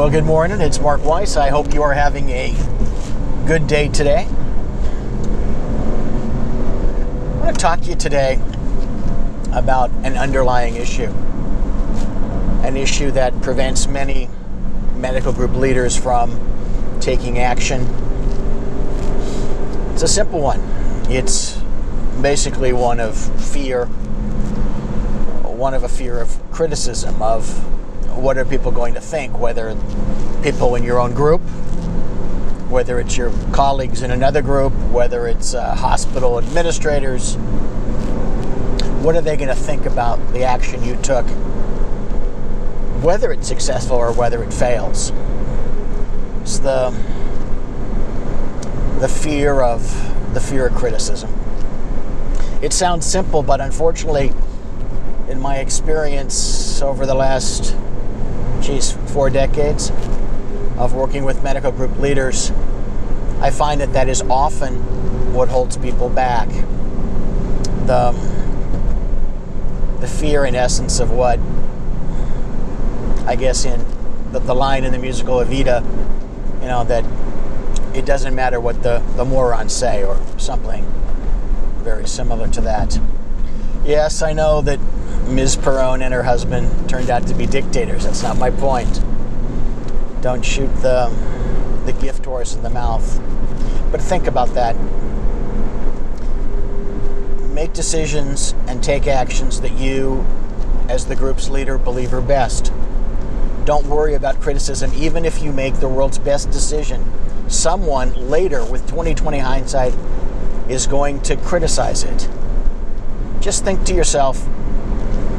Well, good morning. It's Mark Weiss. I hope you are having a good day today. I want to talk to you today about an underlying issue. An issue that prevents many medical group leaders from taking action. It's a simple one. It's basically one of fear. One of a fear of criticism, of what are people going to think, whether people in your own group, whether it's your colleagues in another group, whether it's hospital administrators. What are they going to think about the action you took, whether it's successful or whether it fails? It's the fear of criticism. It sounds simple, but unfortunately, in my experience over the last 4 decades of working with medical group leaders, I find that is often what holds people back. The fear, in essence, of what, I guess, in the line in the musical Evita, that it doesn't matter what the morons say, or something very similar to that. Yes, I know that Ms. Perrone and her husband turned out to be dictators. That's not my point. Don't shoot the gift horse in the mouth. But think about that. Make decisions and take actions that you, as the group's leader, believe are best. Don't worry about criticism, even if you make the world's best decision. Someone later, with 20/20 hindsight, is going to criticize it. Just think to yourself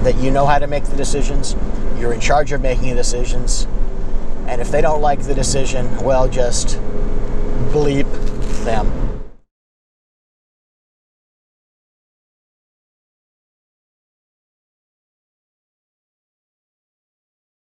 that you know how to make the decisions, you're in charge of making the decisions, and if they don't like the decision, well, just bleep them.